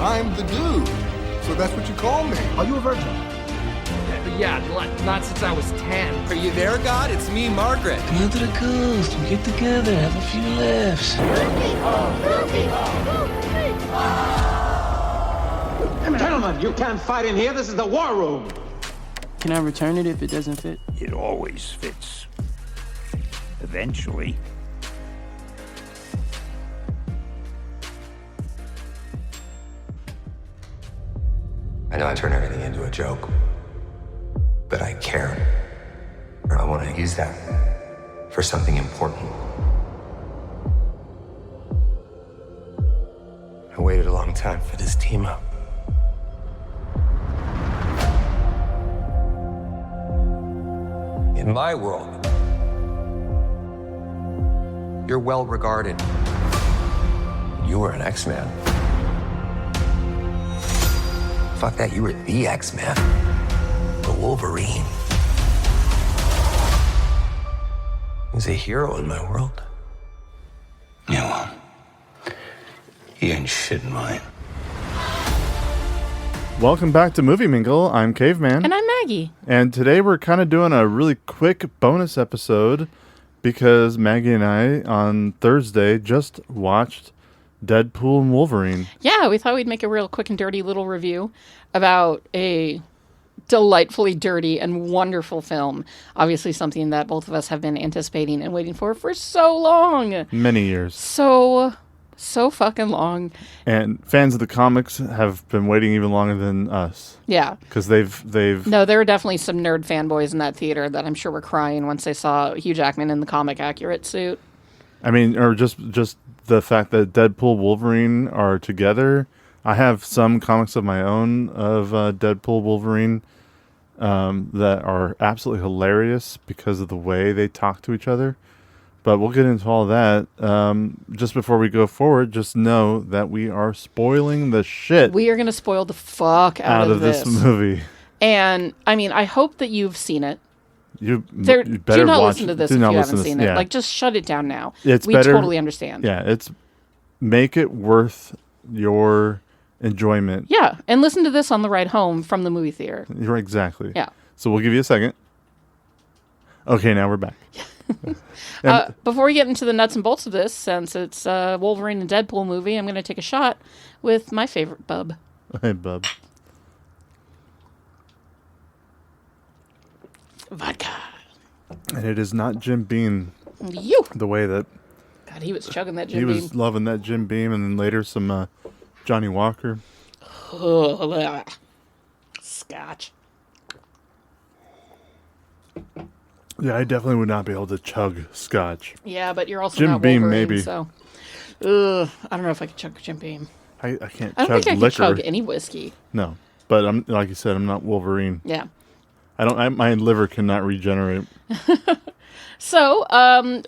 I'm the dude. So that's what you call me. Are you a virgin? Yeah, not since I was 10. Are you there, God? It's me, Margaret. Come on to the coast. We get together, have a few laughs. Gentlemen, you can't fight in here. This is the war room. Can I return it if it doesn't fit? It always fits. Eventually. I know I turn everything into a joke, but I care. Or I want to use that for something important. I waited a long time for this team up. In my world, you're well regarded. You were an X-Man. Fuck that, you were the X-Man. The Wolverine. He's a hero in my world. Yeah, well, he ain't shit in mine. Welcome back to Movie Mingle. I'm Caveman. And I'm Maggie. And today we're kind of doing a really quick bonus episode because Maggie and I, on Thursday, just watched Deadpool and Wolverine. Yeah, we thought we'd make a real quick and dirty little review about a delightfully dirty and wonderful film. Obviously something that both of us have been anticipating and waiting for so long. Many years. So fucking long. And fans of the comics have been waiting even longer than us. Yeah. Because they've... No, there were definitely some nerd fanboys in that theater that I'm sure were crying once they saw Hugh Jackman in the comic accurate suit. I mean, or just the fact that Deadpool Wolverine are together. I have some comics of my own of Deadpool Wolverine that are absolutely hilarious because of the way they talk to each other. But we'll get into all that. Just before we go forward, just know that we are spoiling the shit. We are going to spoil the fuck out of this movie. And, I mean, I hope that you've seen it. You better do not watch, listen to this if you haven't seen it. Yeah. Like, just shut it down now. We totally understand. Yeah, make it worth your enjoyment. Yeah, and listen to this on the ride home from the movie theater. You're exactly. Yeah. So we'll give you a second. Okay, now we're back. Before we get into the nuts and bolts of this, since it's a Wolverine and Deadpool movie, I'm going to take a shot with my favorite bub. Hey, bub. Vodka. And it is not Jim Beam. You. The way that... God, he was chugging that Jim Beam. He was loving that Jim Beam, and then later some Johnny Walker. Scotch. Yeah, I definitely would not be able to chug scotch. Yeah, but you're also Jim not Beam, Wolverine, maybe. So, I don't know if I could chug Jim Beam. I can't I don't chug think I liquor. could chug any whiskey. No, but I'm like you said, I'm not Wolverine. Yeah. My liver cannot regenerate. So,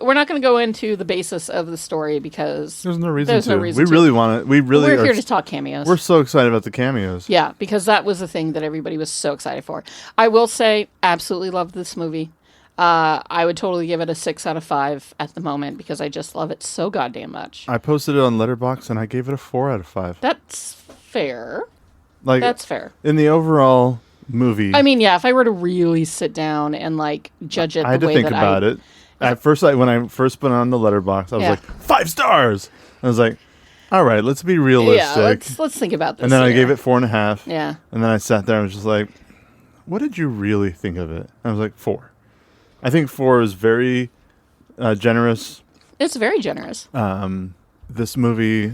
we're not going to go into the basis of the story because there's no reason to. No reason we really want to. We're here to talk cameos. We're so excited about the cameos. Yeah, because that was the thing that everybody was so excited for. I will say, absolutely love this movie. I would totally give it a 6 out of 5 at the moment because I just love it so goddamn much. I posted it on Letterboxd and I gave it a 4 out of 5. That's fair. Like, that's fair. In the overall movie. I mean, yeah, if I were to really sit down and like judge it the way that I... had to think about it. At first, when I first put it on the Letterboxd, I was like, 5 stars! I was like, all right, let's be realistic. Yeah, let's think about this. And then I gave it 4.5. Yeah. And then I sat there and was just like, what did you really think of it? And I was like, 4. I think 4 is very generous. It's very generous. This movie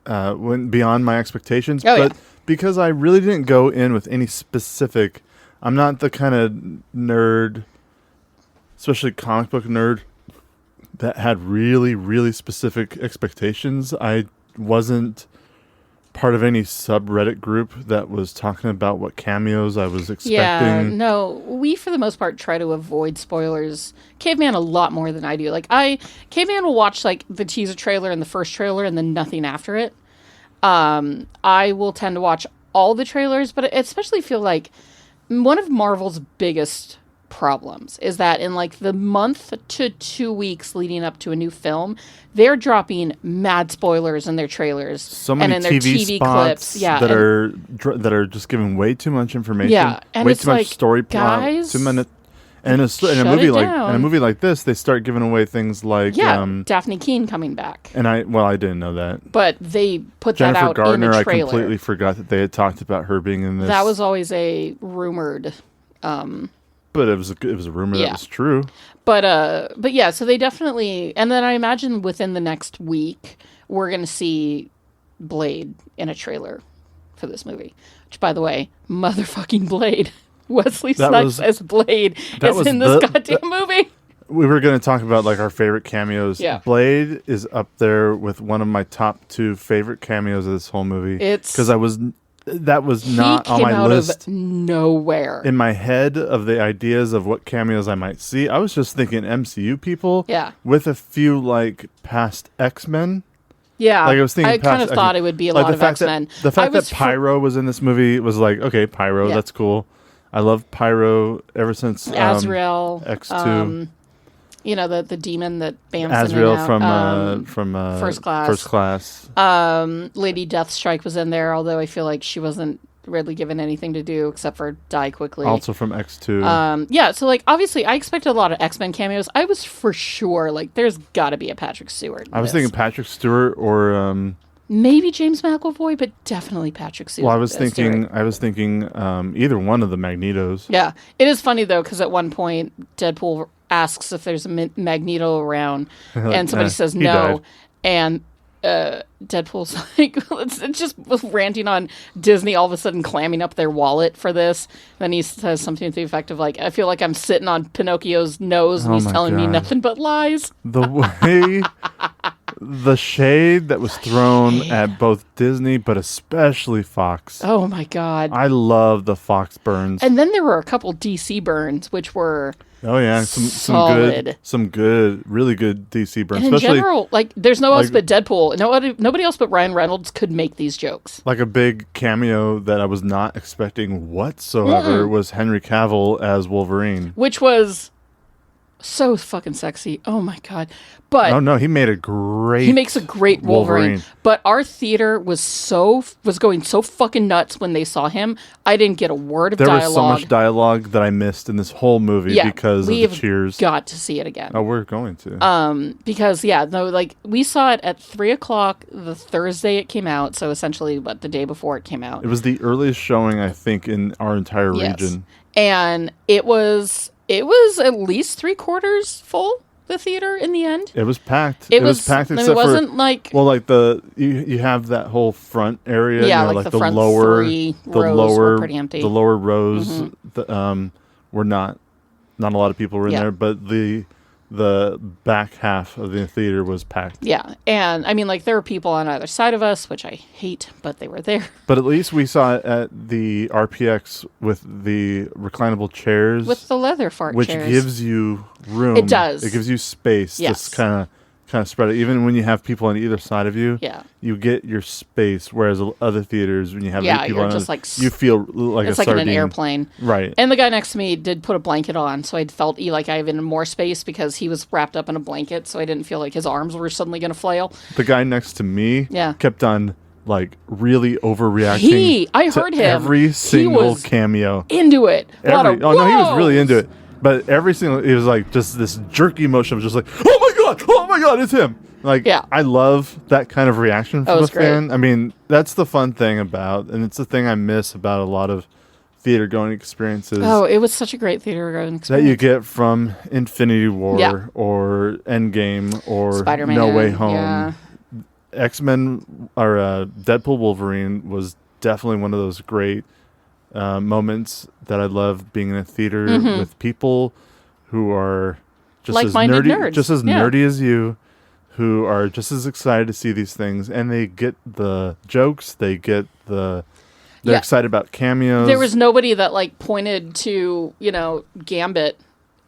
went beyond my expectations. Oh, but yeah. Because I really didn't go in with any specific... I'm not the kind of nerd, especially comic book nerd, that had really, really specific expectations. I wasn't part of any subreddit group that was talking about what cameos I was expecting. Yeah, no, we for the most part try to avoid spoilers. Caveman a lot more than I do. Like Caveman will watch like the teaser trailer and the first trailer and then nothing after it. I will tend to watch all the trailers, but I especially feel like one of Marvel's biggest problems is that in like the month to 2 weeks leading up to a new film, they're dropping mad spoilers in their trailers, so many and in their TV spots clips, that are just giving way too much information, and way it's too much like, story plot, guys, 2 minutes. And in a movie like this, they start giving away things like Daphne Keane coming back. And I didn't know that, but they put Jennifer that out Gardner, in the I trailer. completely forgot that they had talked about her being in this. That was always a rumored. But it was a rumor that was true. But yeah, so they definitely, and then I imagine within the next week we're gonna see Blade in a trailer for this movie. Which, by the way, motherfucking Blade. Wesley Snipes as Blade is in this goddamn movie. We were going to talk about like our favorite cameos. Yeah. Blade is up there with one of my top 2 favorite cameos of this whole movie. Because that was not on my list. Of nowhere. In my head of the ideas of what cameos I might see, I was just thinking MCU people. Yeah. With a few like past X-Men. Yeah, like I was thinking. I kind of thought it would be a lot of X-Men. The fact that Pyro was in this movie was like, okay, Pyro, that's cool. I love Pyro ever since Azrael X2. You know, the demon that bams Azrael in and out. from First Class. First Class. Lady Deathstrike was in there, although I feel like she wasn't really given anything to do except for die quickly. Also from X2. Yeah, so like obviously I expected a lot of X-Men cameos. I was for sure like there's got to be a Patrick Stewart. I was thinking Patrick Stewart or maybe James McAvoy, but definitely Patrick Stewart. Well, I was thinking either one of the Magnetos. Yeah, it is funny though because at one point Deadpool asks if there's a Magneto around, and somebody says no, and Deadpool's like, it's just ranting on Disney all of a sudden clamming up their wallet for this. Then he says something to the effect of like, I feel like I'm sitting on Pinocchio's nose and he's telling me nothing but lies. The way, the shade that was thrown at both Disney, but especially Fox. Oh my God. I love the Fox burns. And then there were a couple DC burns, which were some good, really good DC burns. And in general, like there's no else but Deadpool. Nobody else but Ryan Reynolds could make these jokes. Like a big cameo that I was not expecting whatsoever was Henry Cavill as Wolverine, which was so fucking sexy. Oh my God. But he makes a great Wolverine. But our theater was going so fucking nuts when they saw him. I didn't get a word of dialogue. There was so much dialogue that I missed in this whole movie because of the cheers. Got to see it again. Oh, we're going to. Because we saw it at 3:00 the Thursday it came out. So essentially, the day before it came out. It was the earliest showing I think in our entire region, and it was at least 3/4 full. The theater in the end. It was packed. It was packed except it wasn't like you have that whole front area. Yeah, like the front lower were pretty empty. The lower rows were not a lot of people were in there, but the back half of the theater was packed. Yeah, and I mean there were people on either side of us, which I hate, but they were there. But at least we saw it at the RPX with the reclinable chairs, with the leather fart which chairs. gives you room. It does. It gives you space. Yes. To kind of spread it. Even when you have people on either side of you, you get your space. Whereas other theaters, when you have people on, you feel like it's a like sardine. in an airplane, right? And the guy next to me did put a blanket on, so I felt like I have even more space because he was wrapped up in a blanket, so I didn't feel like his arms were suddenly going to flail. The guy next to me, kept on really overreacting. I heard him every single cameo into it. He was really into it. But every single, it was like just this jerky motion of just like, oh my god, it's him. I love that kind of reaction from a fan. Great. I mean, that's the fun thing about, and it's the thing I miss about a lot of theater going experiences. Oh, it was such a great theater going experience. That you get from Infinity War or Endgame or Spider-Man, No Way Home. Yeah. X-Men or Deadpool Wolverine was definitely one of those great moments that I love being in a theater with people who are just like-minded nerdy nerdy as you, who are just as excited to see these things, and they get the jokes, they're excited about cameos. There was nobody that pointed to Gambit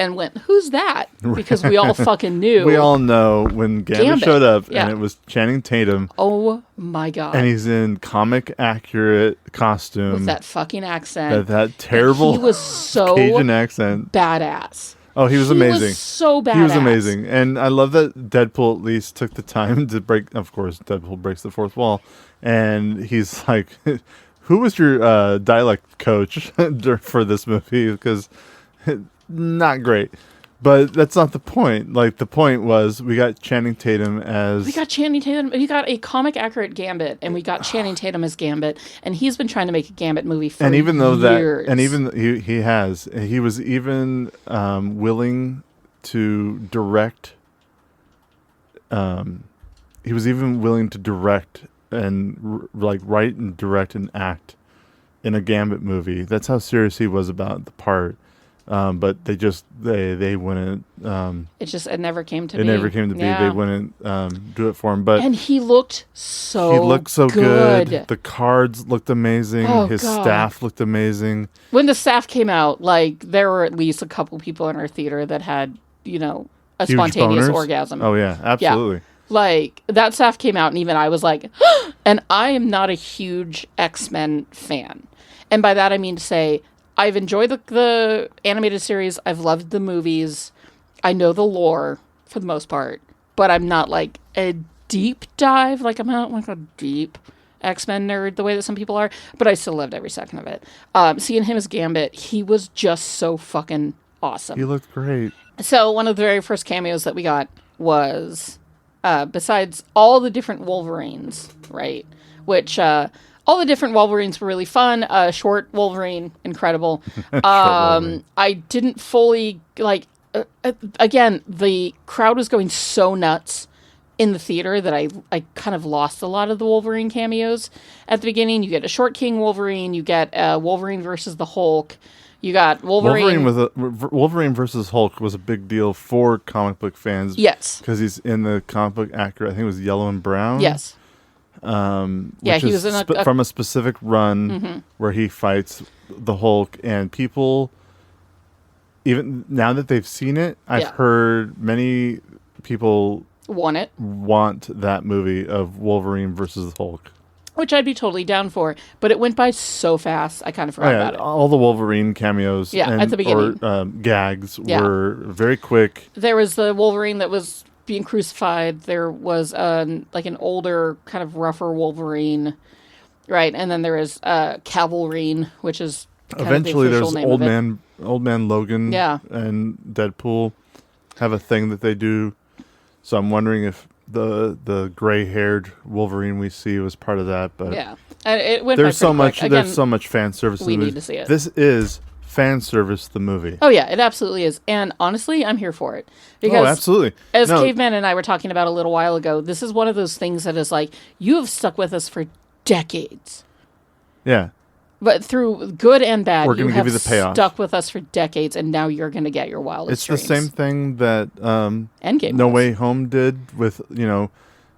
and went, "Who's that?" Because we all fucking knew. We all know when Gambit showed up, and it was Channing Tatum. Oh my god! And he's in comic accurate costume with that fucking accent, that terrible. He was so Cajun accent, badass. Oh, he was amazing. He was so badass. He was amazing, and I love that Deadpool at least took the time to break. Of course, Deadpool breaks the fourth wall, and he's like, "Who was your dialect coach for this movie?" Because not great. But that's not the point. Like, the point was we got Channing Tatum as... We got Channing Tatum. We got a comic-accurate Gambit, and we got Channing Tatum as Gambit, and he's been trying to make a Gambit movie for years. And even though that... And even... He was even willing to direct... he was even willing to direct and, write and direct and act in a Gambit movie. That's how serious he was about the part. But they wouldn't. It never came to be. It never came to be. They wouldn't do it for him. But and he looked so good. The cards looked amazing. His staff looked amazing. When the staff came out, there were at least a couple people in our theater that had, a huge spontaneous boners? orgasm. Oh yeah, absolutely. Yeah. That staff came out, and even I was like, and I am not a huge X-Men fan, and by that I mean to say, I've enjoyed the animated series. I've loved the movies. I know the lore for the most part, but I'm not a deep dive. I'm not a deep X-Men nerd the way that some people are, but I still loved every second of it. Seeing him as Gambit, he was just so fucking awesome. He looked great. So one of the very first cameos that we got was, besides all the different Wolverines, right? Which, all the different Wolverines were really fun. Short Wolverine, incredible. I didn't fully, again, the crowd was going so nuts in the theater that I kind of lost a lot of the Wolverine cameos at the beginning. You get a Short King Wolverine. You get Wolverine versus the Hulk. You got Wolverine. Wolverine versus Hulk was a big deal for comic book fans. Yes. Because he's in the comic book accurate. I think it was yellow and brown. Yes. He was in from a specific run where he fights the Hulk, and people, even now that they've seen it, I've heard many people want that movie of Wolverine versus Hulk, which I'd be totally down for. But it went by so fast, I kind of forgot about it. All the Wolverine cameos, at the beginning, or gags were very quick. There was the Wolverine that was being crucified. There was an older, kind of rougher Wolverine, right? And then there is Cavalrine, which is eventually the there's name old man Logan, and Deadpool have a thing that they do. So I'm wondering if the gray-haired Wolverine we see was part of that. But and it went there's so much. Again, there's so much fan service. We need to see it. This is fan service, the movie. Oh yeah, it absolutely is. And honestly, I'm here for it. Because absolutely. As Caveman and I were talking about a little while ago, this is one of those things that is you have stuck with us for decades. Yeah. But through good and bad, we're going to give you the payoff. Stuck with us for decades, and now you're going to get your wildest dreams. It's the same thing that Endgame No Way Home did with,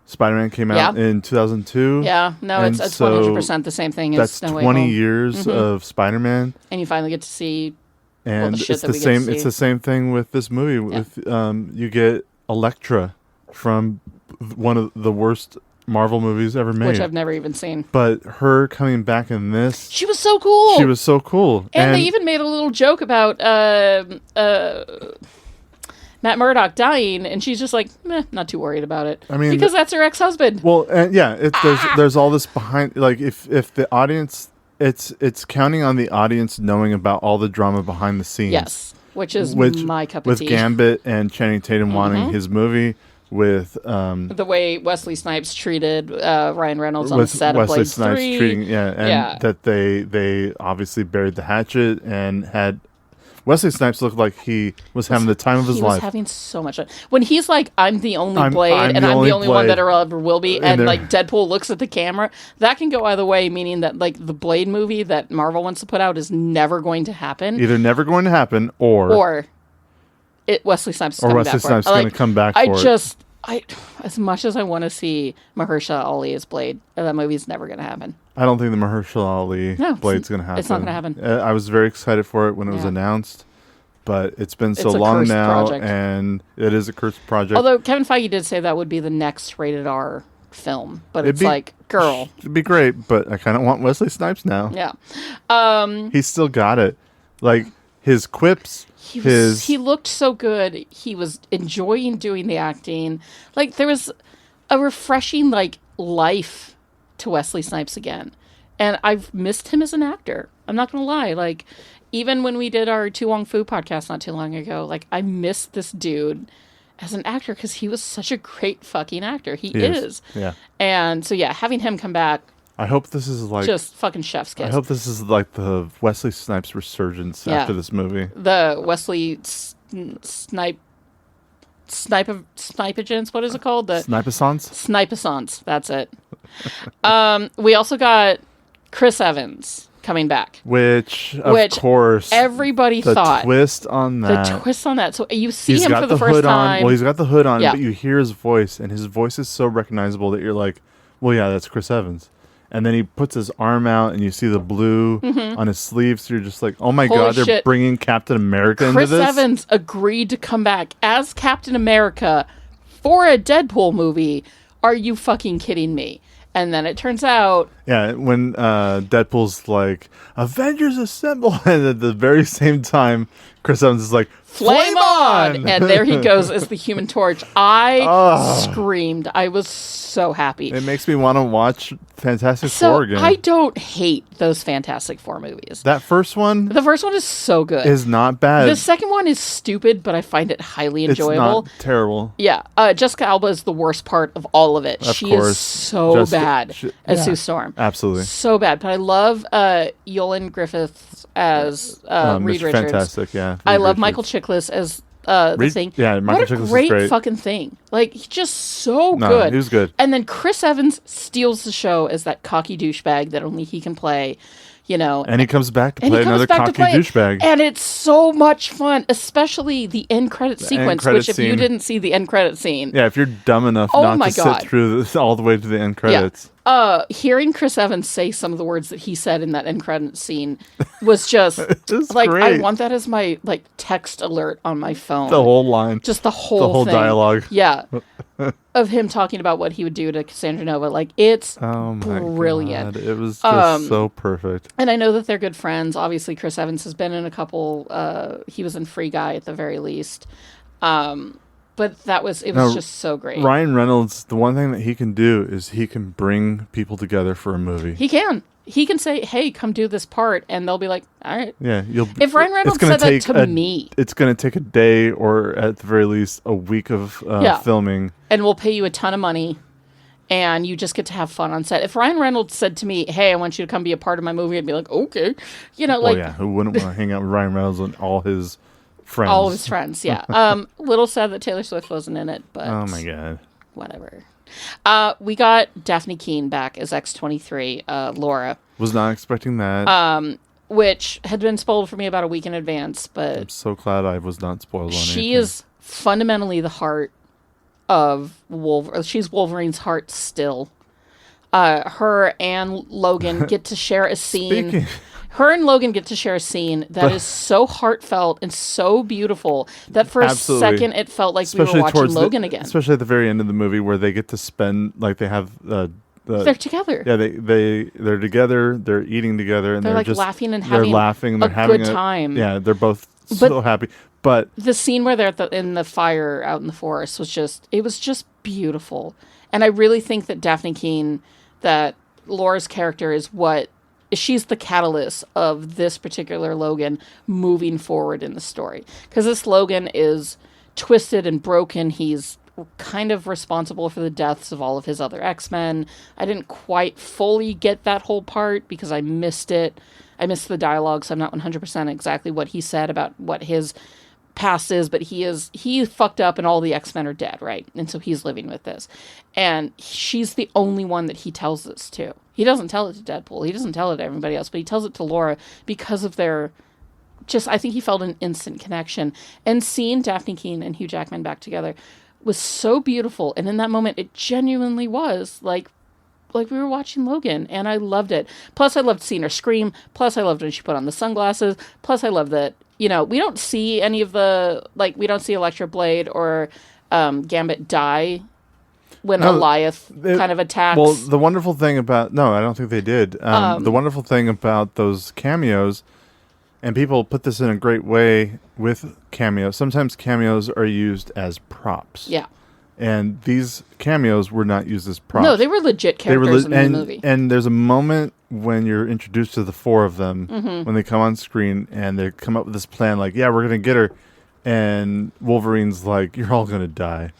Spider-Man came out in 2002. Yeah, no, it's 100% the same thing as No Way Home. That's 20 years of Spider-Man. And you finally get to see and the shit that we same. get to see. It's the same thing with this movie. With you get Elektra from one of the worst Marvel movies ever made, which I've never even seen. But her coming back in this, she was so cool. She was so cool, and they even made a little joke about Matt Murdock dying, and she's just not too worried about it. I mean, because that's her ex-husband. Well, there's all this behind. If the audience, it's counting on the audience knowing about all the drama behind the scenes. Yes, which is my cup of tea. With Gambit and Channing Tatum wanting his movie. With the way Wesley Snipes treated Ryan Reynolds on the set of Blade 3. That they obviously buried the hatchet and had Wesley Snipes looked like he was having the time of his life. He was having so much fun. When he's like, I'm the only Blade, and I'm the only one that ever will be, and Deadpool looks at the camera, that can go either way, meaning that the Blade movie that Marvel wants to put out is never going to happen. Either never going to happen, or Wesley Snipes is going to come back for it. As much as I want to see Mahershala Ali as Blade, that movie's never going to happen. I don't think the Mahershala Ali Blade's going to happen. It's not going to happen. I was very excited for it when it was announced. but it's been so It's a long cursed now, project. and it is a cursed project. Although Kevin Feige did say that would be the next rated R film, but It'd it's be- like, girl, It'd be great, but I kind of want Wesley Snipes now. yeah. He's still got it. Like, his quips, He looked so good. He was enjoying doing the acting. Like, there was a refreshing, like, life to Wesley Snipes again. And I've missed him as an actor. I'm not going to lie. Like, even when we did our Tu Wong Fu podcast not too long ago, like, I missed this dude as an actor because he was such a great fucking actor. He is. Yeah. And so, yeah, having him come back, I hope this is like... just fucking chef's kiss. I hope this is like the Wesley Snipes resurgence Yeah. after this movie. The Wesley Snipeagents, what is it called? The Snipe-a-sons? Snipe-a-sons, that's it. We also got Chris Evans coming back. Which, of course, everybody the thought. twist on that. The twist on that. So you see He's him got for the the first hood time. on. Well, he's got the hood on, Yeah. but you hear his voice, and his voice is so recognizable that you're like, well, yeah, that's Chris Evans. And then he puts his arm out, and you see the blue on his sleeve, so you're just like, oh my Holy God, they're shit. bringing Captain America Chris into this? Evans agreed to come back as Captain America for a Deadpool movie. Are you fucking kidding me? And then it turns out... Yeah, when Deadpool's like, Avengers Assemble, and at the very same time, Chris Evans is like, Flame on! And there he goes as the Human Torch. I screamed. I was so happy. It makes me want to watch Fantastic So Four again. I don't hate those Fantastic Four movies. That first one The first one is so good. is not bad. The second one is stupid, but I find it highly enjoyable. It's not terrible. Yeah, Jessica Alba is the worst part of all of it. Of She course. is so Jessica- bad as yeah. Sue Storm. Absolutely. So bad. But I love Yolan Griffiths as Reed Mr. Richards. Fantastic, yeah. I Reed love Richards. Michael Chiklis as the Reed- Thing. yeah, Michael what a Chiklis is great great. fucking thing. Like, he's just so No, good. he was good. And then Chris Evans steals the show as that cocky douchebag that only he can play. You know, And he comes back to and play he comes another back to cocky play it. douchebag. And it's so much fun, especially the end credit sequence, credit which if you scene. didn't see the end credit scene, Yeah, if you're dumb enough Oh not my to God. sit through this all the way to the end credits. hearing Chris Evans say some of the words that he said in that end credit scene was just It's like, I great. want that as my like text alert on my phone. The whole line. Just the whole thing. dialogue. Yeah. Of him talking about what he would do to Cassandra Nova. Like, it's Oh my brilliant. God. It was just so perfect. And I know that they're good friends. Obviously, Chris Evans has been in a couple. He was in Free Guy at the very least. But it was just so great. Ryan Reynolds, the one thing that he can do is he can bring people together for a movie. He can. He can say, "Hey, come do this part," and they'll be like, "All right." Yeah, If Ryan Reynolds said that to me, it's going to take a day or at the very least a week of filming. and we'll pay you a ton of money, and you just get to have fun on set. If Ryan Reynolds said to me, "Hey, I want you to come be a part of my movie," I'd be like, "Okay," you know, like Oh yeah, who wouldn't want to hang out with Ryan Reynolds and all his friends? all of his friends. Yeah. Little sad that Taylor Swift wasn't in it, but Oh my God. whatever. We got Daphne Keane back as X-23, Laura, Was not expecting that. which had been spoiled for me about a week in advance, but I'm so glad I was not spoiled on she anything. is fundamentally the heart of Wolverine. She's Wolverine's heart still. Her and Logan get to share a scene. Speaking- Her and Logan get to share a scene that is so heartfelt and so beautiful that for Absolutely. a second it felt like we were watching towards Logan again. Especially at the very end of the movie where they get to spend, like they have They're together. Yeah, they're together. They're eating together, and They're, they're like, just laughing and they're having laughing. They're a having good time. Yeah, they're both so happy. But The scene where they're in the fire out in the forest was just beautiful. And I really think that Daphne Keane, that Laura's character she's the catalyst of this particular Logan moving forward in the story. Because this Logan is twisted and broken. He's kind of responsible for the deaths of all of his other X-Men. I didn't quite fully get that whole part because I missed it. I missed the dialogue, so I'm not 100% exactly what he said about what his past is, but he fucked up and all the X-Men are dead, right? And so he's living with this. And she's the only one that he tells this to. He doesn't tell it to Deadpool. He doesn't tell it to everybody else, but he tells it to Laura because of their I think he felt an instant connection. And seeing Daphne Keane and Hugh Jackman back together was so beautiful. And in that moment, it genuinely was like like we were watching Logan, and I loved it. Plus, I loved seeing her scream. Plus, I loved when she put on the sunglasses. Plus, I love that, we don't see any of the, like, we don't see Electra Blade or Gambit die when Goliath kind of attacks. Well, the wonderful thing about... No, I don't think they did. The wonderful thing about those cameos, and people put this in a great way with cameos, sometimes cameos are used as props. Yeah. And these cameos were not used as props. No, they were legit characters in the movie. And there's a moment when you're introduced to the four of them, Mm-hmm. when they come on screen, and they come up with this plan, like, yeah, we're going to get her. And Wolverine's like, you're all going to die.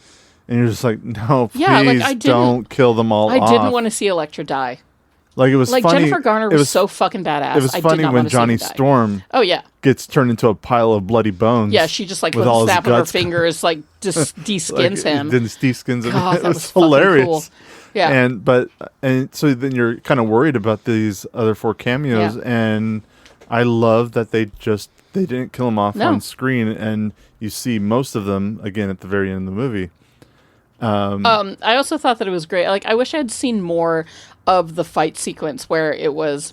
And you're just like, no, please don't kill them all off. I didn't want to see Electra die. Like, it was like, funny. Jennifer Garner was so fucking badass. It was funny when Johnny Storm gets turned into a pile of bloody bones. Yeah, she just, like, with a snap of her fingers, like, just de-skins him. Then de-skins him. God, it was hilarious. Cool. Yeah. And so then you're kind of worried about these other four cameos, and I love that they didn't kill them off on screen, and you see most of them, again, at the very end of the movie. I also thought that it was great. Like, I wish I had seen more of the fight sequence where it was...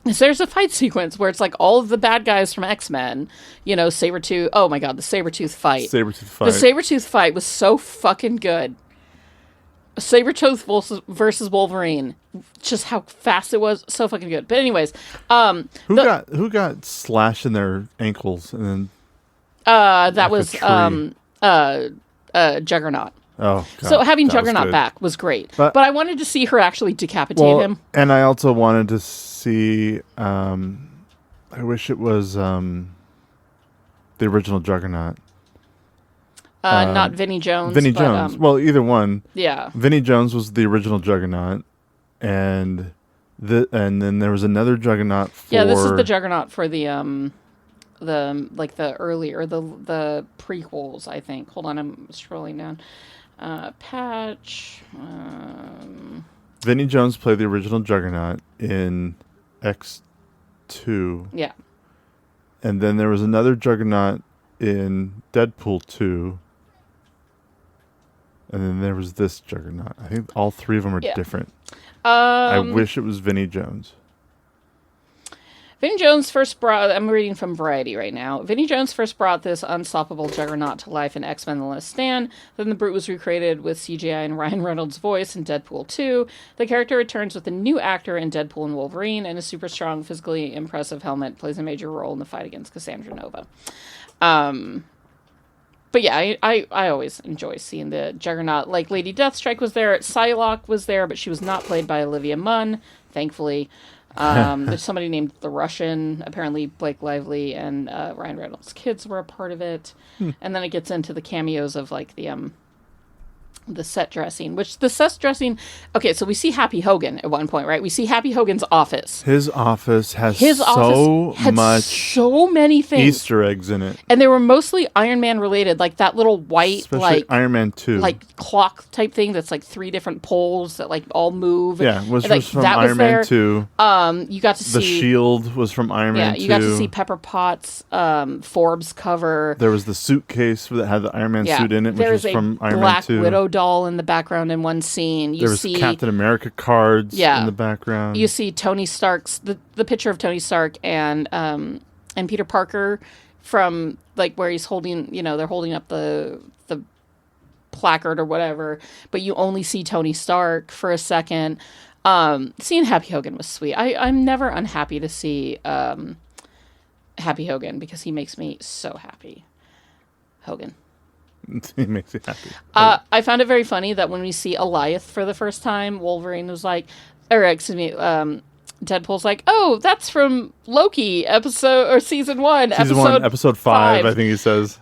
There's a fight sequence where it's like all of the bad guys from X-Men, Sabretooth... Oh my god, the Sabretooth fight. The Sabretooth fight was so fucking good. Sabretooth versus Wolverine. Just how fast it was. So fucking good. But anyways... Who got slashed in their ankles and then... that was Juggernaut. Oh, God, so having Juggernaut back was great, but I wanted to see her actually decapitate him. And I also wanted to see. I wish it was the original Juggernaut. Not Vinnie Jones. Vinnie Jones. Well, either one. Yeah. Vinnie Jones was the original Juggernaut, and then there was another Juggernaut. Yeah, this is the Juggernaut for the earlier the prequels, I think. Hold on, I'm scrolling down. Patch. Vinnie Jones played the original Juggernaut in X2. Yeah. And then there was another Juggernaut in Deadpool 2. And then there was this Juggernaut. I think all three of them are different. I wish it was Vinnie Jones. Vinnie Jones first brought... I'm reading from Variety right now. Vinnie Jones first brought this unstoppable Juggernaut to life in X-Men The Last Stand. Then the Brute was recreated with CGI and Ryan Reynolds' voice in Deadpool 2. The character returns with a new actor in Deadpool and Wolverine, and a super strong, physically impressive helmet plays a major role in the fight against Cassandra Nova. But yeah, I always enjoy seeing the Juggernaut. Like, Lady Deathstrike was there. Psylocke was there, but she was not played by Olivia Munn, thankfully. There's somebody named The Russian. Apparently Blake Lively and Ryan Reynolds' kids were a part of it. And then it gets into the cameos of, like, the set dressing, which the set dressing... Okay, so we see Happy Hogan at one point, right? We see Happy Hogan's office. His office had so many things. Easter eggs in it. And they were mostly Iron Man related, like that little white, especially Iron Man 2. Like clock type thing that's like 3 different poles that like all move. Yeah, which was from Iron Man 2. You got to see... The Shield was from Iron Man 2. Yeah, you got to see Pepper Potts' Forbes cover. There was the suitcase that had the Iron Man suit in it, which was from Iron Man 2. Black Widow doll in the background in one scene. There was Captain America cards in the background. You see Tony Stark's the picture of Tony Stark and Peter Parker from like where he's holding, they're holding up the placard or whatever, but you only see Tony Stark for a second. Seeing Happy Hogan was sweet. I'm never unhappy to see Happy Hogan because he makes me so happy. Hogan. He makes you happy. I found it very funny that when we see Goliath for the first time, Wolverine was like, Deadpool's like, oh, that's from Loki season 1, episode 5, I think he says.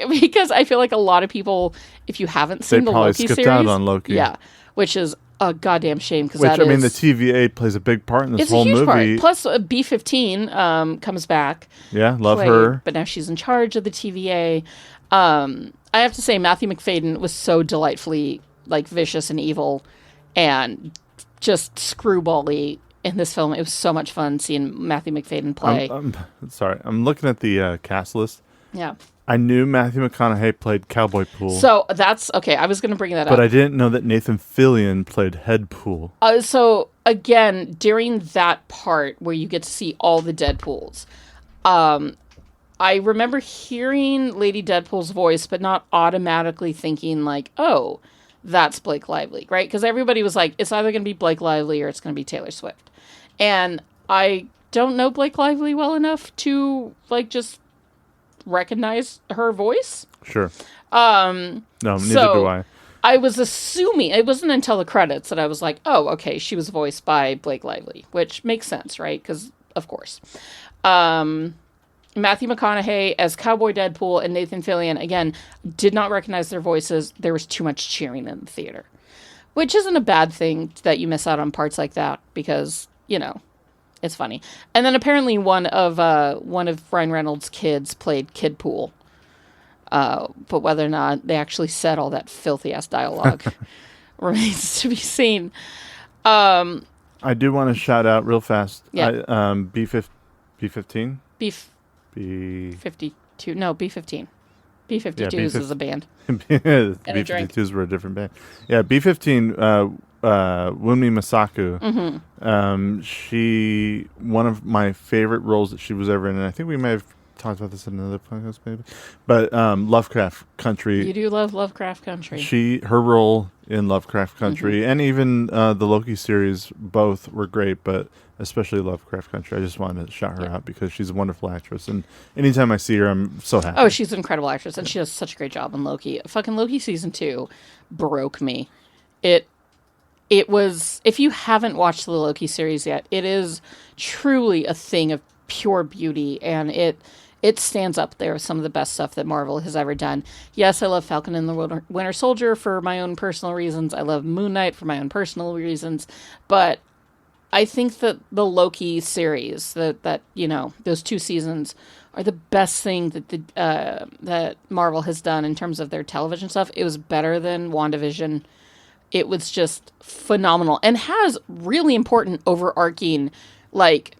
Because I feel like a lot of people, if you haven't seen the Loki series, out on Loki. Yeah, which is a goddamn shame because the TVA plays a big part in this whole movie. Part. Plus, B-15 comes back. Yeah, love her. But now she's in charge of the TVA. I have to say, Matthew McFadden was so delightfully like vicious and evil, and just screwbally in this film. It was so much fun seeing Matthew McFadden play. I'm sorry, I'm looking at the cast list. Yeah, I knew Matthew McConaughey played Cowboy Pool. So that's okay. I was going to bring that up. But I didn't know that Nathan Fillion played Head Pool. So again, during that part where you get to see all the Deadpools, I remember hearing Lady Deadpool's voice, but not automatically thinking like, oh, that's Blake Lively, right? Because everybody was like, it's either going to be Blake Lively or it's going to be Taylor Swift. And I don't know Blake Lively well enough to like just recognize her voice. Sure. No, neither do I. I was assuming, it wasn't until the credits that I was like, oh, okay, she was voiced by Blake Lively, which makes sense, right? Because, of course. Matthew McConaughey as Cowboy Deadpool and Nathan Fillion, again, did not recognize their voices. There was too much cheering in the theater, which isn't a bad thing that you miss out on parts like that because, you know, it's funny. And then apparently one of Ryan Reynolds' kids played Kid Pool. But whether or not they actually said all that filthy ass dialogue remains to be seen. I do want to shout out real fast. Yeah. B15? B52. No, B15. B52s is a band. B52s were a different band. Yeah, B15, Wunmi Masaku. Mm-hmm. One of my favorite roles that she was ever in, and I think we may have talked about this in another podcast, maybe. But Lovecraft Country. You do love Lovecraft Country. Her role in Lovecraft Country, and even the Loki series, both were great, but especially Lovecraft Country. I just wanted to shout her out because she's a wonderful actress, and anytime I see her, I'm so happy. Oh, she's an incredible actress, and she does such a great job in Loki. Fucking Loki season 2 broke me. It was, if you haven't watched the Loki series yet, it is truly a thing of pure beauty, and it stands up there with some of the best stuff that Marvel has ever done. Yes, I love Falcon and the Winter Soldier for my own personal reasons. I love Moon Knight for my own personal reasons. But I think that the Loki series, that you know, those 2 seasons are the best thing that Marvel has done in terms of their television stuff. It was better than WandaVision. It was just phenomenal and has really important overarching, like,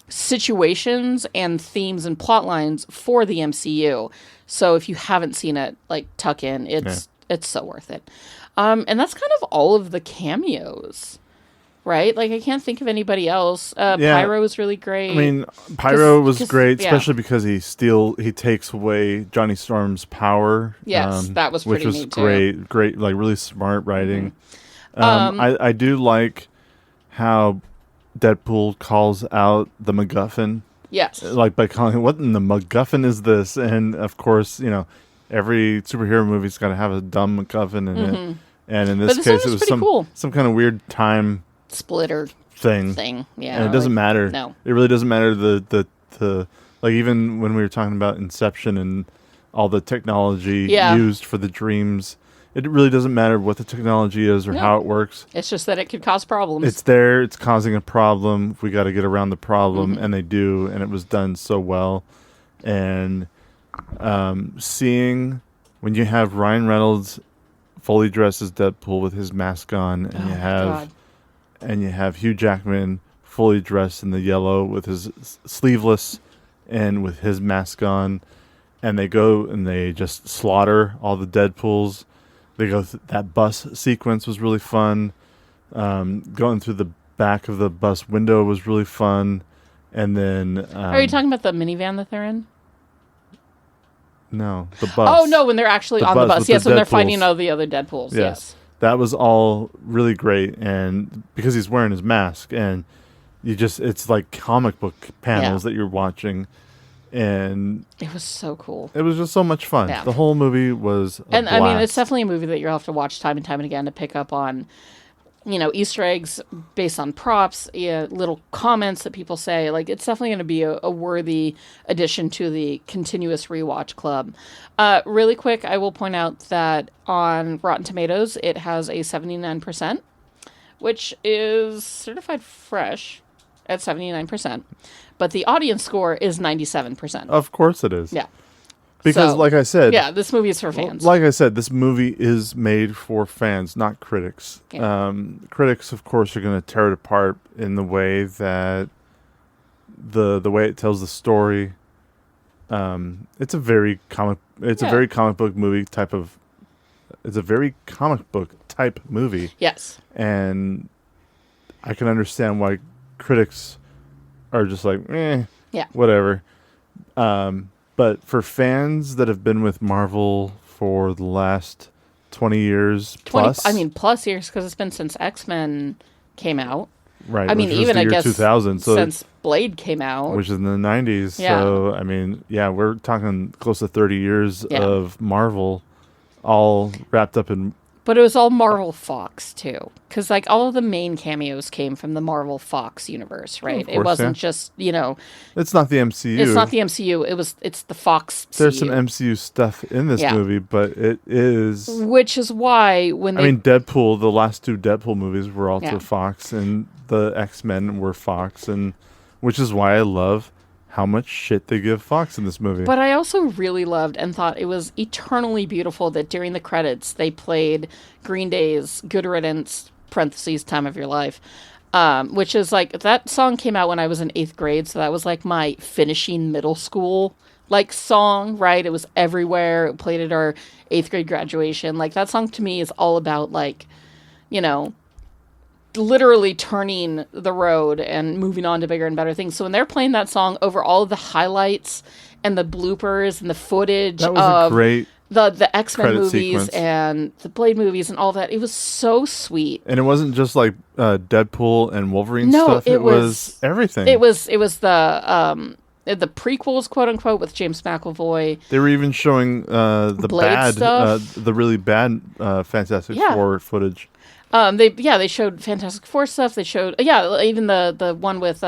situations and themes and plot lines for the MCU. So if you haven't seen it, like, tuck in. It's so worth it. And that's kind of all of the cameos, right? Like, I can't think of anybody else. Pyro was really great. I mean, Pyro was great, especially because he takes away Johnny Storm's power. Yes, that was pretty which was neat great, great, like really smart writing. I do like how Deadpool calls out the MacGuffin. Yes. Like by calling, what in the MacGuffin is this? And of course, you know, every superhero movie's got to have a dumb MacGuffin in it. And in this case, it was some kind of weird time splitter thing. Yeah. And it doesn't matter. No. It really doesn't matter the like even when we were talking about Inception and all the technology used for the dreams. It really doesn't matter what the technology is or how it works. It's just that it could cause problems. It's there. It's causing a problem. We got to get around the problem, and they do, and it was done so well. And seeing when you have Ryan Reynolds fully dressed as Deadpool with his mask on, and you have Hugh Jackman fully dressed in the yellow with his sleeveless and with his mask on, and they go and they just slaughter all the Deadpools. They go that bus sequence was really fun. Going through the back of the bus window was really fun. And then are you talking about the minivan that they're in? No, the bus. Oh no, when they're actually on the bus. Yes, when they're fighting all the other Deadpools. Yes. That was all really great, and because he's wearing his mask, and it's like comic book panels that you're watching. And it was so cool. It was just so much fun. Yeah. The whole movie was blast. I mean, it's definitely a movie that you'll have to watch time and time and again to pick up on, you know, Easter eggs based on props, little comments that people say. Like, it's definitely going to be a worthy addition to the continuous rewatch club. Really quick, I will point out that on Rotten Tomatoes, it has a 79%, which is certified fresh at 79%. But the audience score is 97%. Of course it is. Yeah. Because, like I said... Yeah, this movie is for fans. Like I said, this movie is made for fans, not critics. Yeah. Critics, of course, are going to tear it apart in the way that... The way it tells the story it's a very comic book movie type of. It's a very comic book type movie. Yes. And I can understand why critics are just like, whatever. But for fans that have been with Marvel for the last 20 years plus. Plus years, because it's been since X-Men came out. Right. I mean, even I guess 2000, so since Blade came out. Which is in the 90s. Yeah. So, I mean, we're talking close to 30 years of Marvel all wrapped up in... But it was all Marvel Fox, too. Because, like, all of the main cameos came from the Marvel Fox universe, right? Of course, it wasn't just, It's not the MCU. It's not the MCU. It's the Fox There's some MCU stuff in this movie, but it is... Which is why when they... Deadpool, the last two Deadpool movies were also Fox, and the X-Men were Fox, and which is why I love how much shit they give Fox in this movie. But I also really loved and thought it was eternally beautiful that during the credits they played Green Day's Good Riddance, parentheses, Time of Your Life, which is like, that song came out when I was in 8th grade, so that was like my finishing middle school like song, right? It was everywhere. It played at our 8th grade graduation. Like, that song to me is all about, like, literally turning the road and moving on to bigger and better things. So when they're playing that song over all of the highlights and the bloopers and the footage of great the X-Men movies sequence. And the Blade movies and all that, it was so sweet. And it wasn't just like Deadpool and Wolverine stuff. It was everything. It was the prequels, quote unquote, with James McAvoy. They were even showing the Blade bad, stuff. The really bad Fantastic Four footage. They showed Fantastic Four stuff. They showed even the one with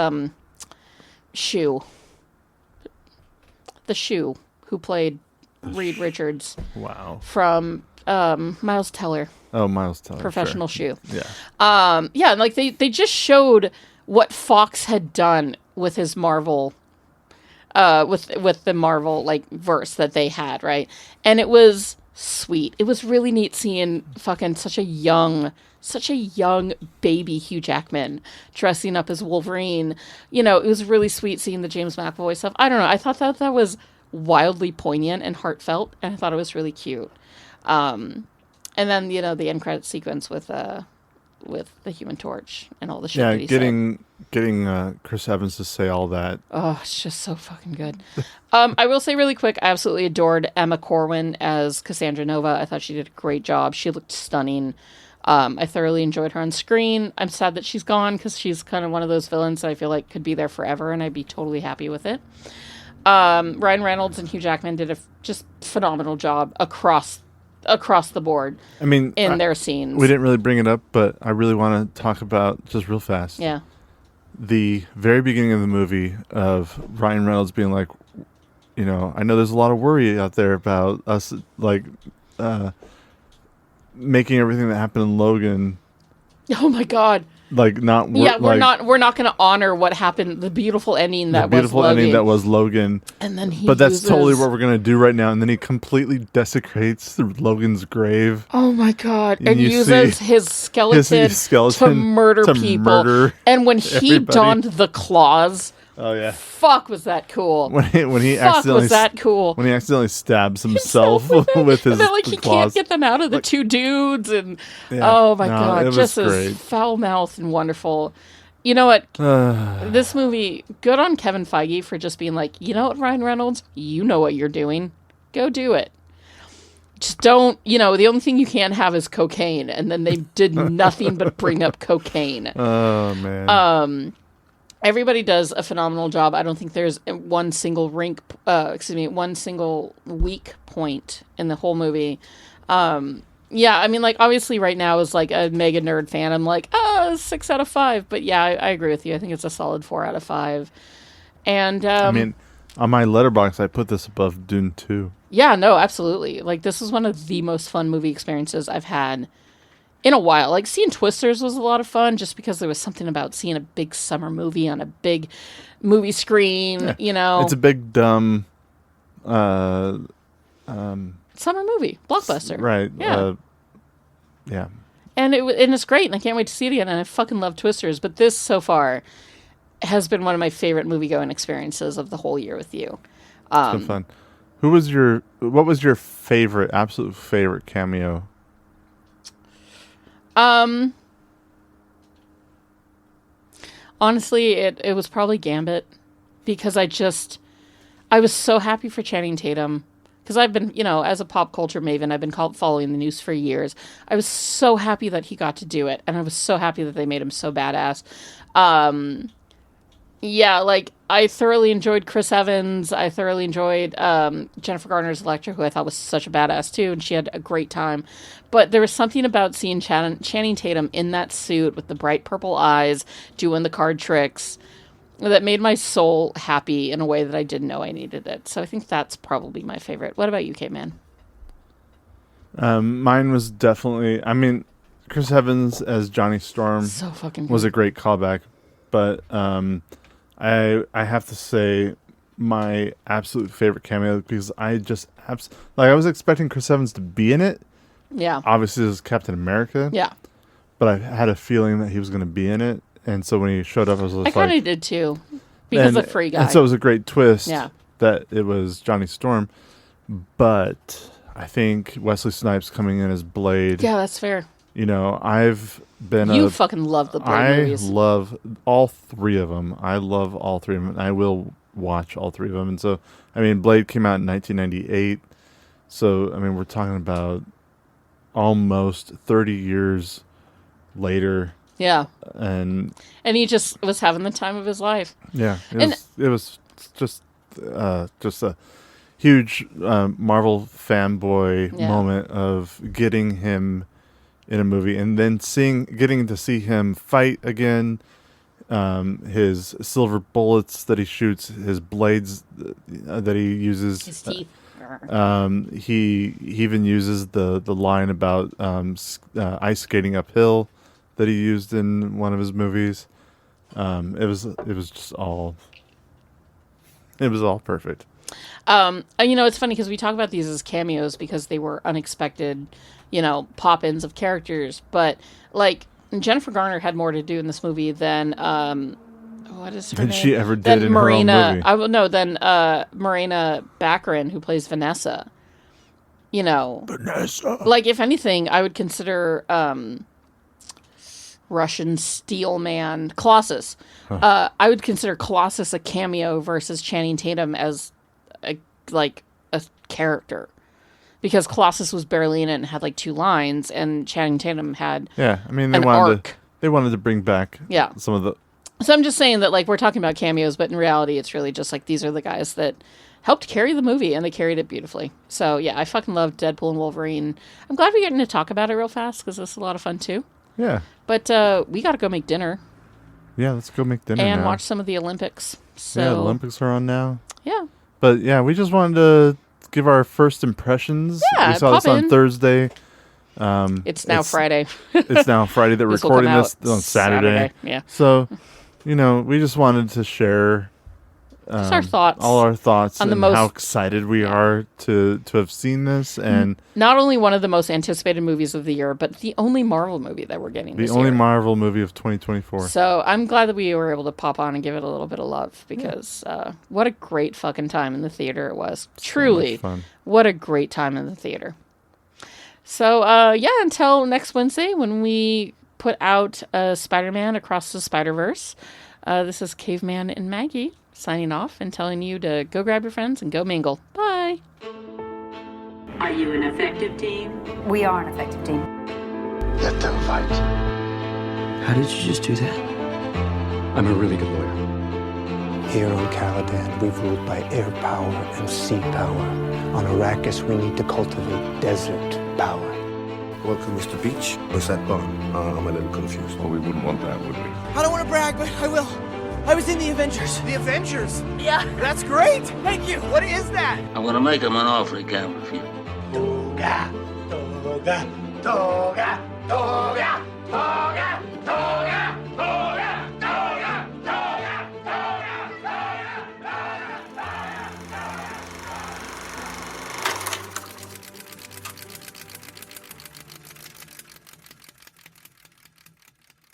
Shoo, the Shoo who played Reed Richards. Wow. From Miles Teller. Oh, Miles Teller. Professional Shoo. Yeah. And like they just showed what Fox had done with his Marvel. With the Marvel like verse that they had, right? And it was sweet. It was really neat seeing fucking such a young baby Hugh Jackman dressing up as Wolverine. It was really sweet seeing the James McAvoy stuff. I don't know. I thought that was wildly poignant and heartfelt, and I thought it was really cute. And then the end credit sequence with the Human Torch and all the shit that he said. Getting Chris Evans to say all that. Oh, it's just so fucking good. I will say really quick, I absolutely adored Emma Corwin as Cassandra Nova. I thought she did a great job. She looked stunning. I thoroughly enjoyed her on screen. I'm sad that she's gone because she's kind of one of those villains that I feel like could be there forever, and I'd be totally happy with it. Ryan Reynolds and Hugh Jackman did a just phenomenal job across the board. I mean, in their scenes. We didn't really bring it up, but I really want to talk about, just real fast. Yeah. The very beginning of the movie of Ryan Reynolds being like, I know there's a lot of worry out there about us, like, making everything that happened in Logan. Oh my God. Like, not we're not going to honor what happened, the beautiful ending that was Logan. And then but that's totally what we're going to do right now. And then he completely desecrates Logan's grave. Oh my God. And uses his skeleton to murder people. And when he donned the claws, oh yeah, fuck, was that cool. When he fuck, was that cool. When he accidentally stabs himself with his and then, like, he claws. can't get them out of the two dudes, and oh my God, just as foul-mouthed and wonderful. You know what? This movie, good on Kevin Feige for just being like, you know what, Ryan Reynolds, you know what you're doing. Go do it. Just don't, the only thing you can't have is cocaine, and then they did nothing but bring up cocaine. Oh man. Everybody does a phenomenal job. I don't think there's one single one single weak point in the whole movie. Obviously right now is like a mega nerd fan. I'm like, 6 out of 5. But yeah, I agree with you. I think it's a solid 4 out of 5. And on my letterbox, I put this above Dune 2. Yeah, no, absolutely. Like, this is one of the most fun movie experiences I've had in a while. Like, seeing Twisters was a lot of fun just because there was something about seeing a big summer movie on a big movie screen, It's a big, dumb summer movie. Blockbuster. Right. Yeah. Yeah. And it's great, and I can't wait to see it again, and I fucking love Twisters. But this, so far, has been one of my favorite movie-going experiences of the whole year with you. It's been fun. What was your absolute favorite cameo? Honestly, it was probably Gambit, because I was so happy for Channing Tatum, because I've been, as a pop culture maven, I've been following the news for years. I was so happy that he got to do it, and I was so happy that they made him so badass. Yeah, like, I thoroughly enjoyed Chris Evans. I thoroughly enjoyed Jennifer Garner's Electra, who I thought was such a badass, too, and she had a great time. But there was something about seeing Channing Tatum in that suit with the bright purple eyes, doing the card tricks, that made my soul happy in a way that I didn't know I needed it. So I think that's probably my favorite. What about you, Caveman? Mine was definitely... I mean, Chris Evans as Johnny Storm so fucking good. Was a great callback, but... I have to say my absolute favorite cameo, because I just I was expecting Chris Evans to be in it. Yeah. Obviously, this is Captain America. Yeah. But I had a feeling that he was going to be in it, and so when he showed up, I was just I kind of did too, because of Free Guy. And so it was a great twist. Yeah. That it was Johnny Storm, but I think Wesley Snipes coming in as Blade. Yeah, that's fair. I've been You fucking love the Blade movies. I love all three of them. I love all three of them. I will watch all three of them. And so, I mean, Blade came out in 1998. So, I mean, we're talking about almost 30 years later. Yeah. And he just was having the time of his life. Yeah. It was just a huge Marvel fanboy moment of getting him in a movie, and then getting to see him fight again, his silver bullets that he shoots, his blades that he uses, his teeth. He even uses the line about ice skating uphill that he used in one of his movies. It was just all perfect. It's funny because we talk about these as cameos because they were unexpected, pop-ins of characters. But, like, Jennifer Garner had more to do in this movie than, what is her name? She ever did in her own movie. Than Marina Baccarin, who plays Vanessa. Vanessa. Like, if anything, I would consider Russian Steel Man Colossus. I would consider Colossus a cameo versus Channing Tatum as a character, because Colossus was barely in it and had like 2 lines, and Channing Tatum had they wanted to bring back some of the. So I'm just saying that, like, we're talking about cameos, but in reality, it's really just like these are the guys that helped carry the movie, and they carried it beautifully. So yeah, I fucking love Deadpool and Wolverine. I'm glad we're getting to talk about it real fast because it's a lot of fun too. Yeah. But we got to go make dinner. Yeah, let's go make dinner and now. Watch some of the Olympics. So yeah, the Olympics are on now. Yeah. But yeah, we just wanted to give our first impressions. Yeah, we saw this on Thursday. It's now Friday. It's now Friday. They're recording this on Saturday. Yeah. So, we just wanted to share just our thoughts. All our thoughts on and how excited we are to have seen this. And not only one of the most anticipated movies of the year, but the only Marvel movie that we're getting this year. The only Marvel movie of 2024. So I'm glad that we were able to pop on and give it a little bit of love, because what a great fucking time in the theater it was. Truly. So much fun. What a great time in the theater. So, until next Wednesday when we put out Spider-Man Across the Spider-Verse, this is Caveman and Maggie signing off and telling you to go grab your friends and go mingle. Bye. Are you an effective team? We are an effective team. Let them fight. How did you just do that? I'm a really good lawyer. Here on Caladan, we've ruled by air power and sea power. On Arrakis, we need to cultivate desert power. Welcome, Mr. Beach. What's that bar? I'm a little confused. Well, we wouldn't want that, would we? I don't want to brag, but I will. I was in the Avengers. The Avengers? Yeah. That's great. Thank you. What is that? I'm going to make him an offer he can't refuse. Toga, toga, toga, toga.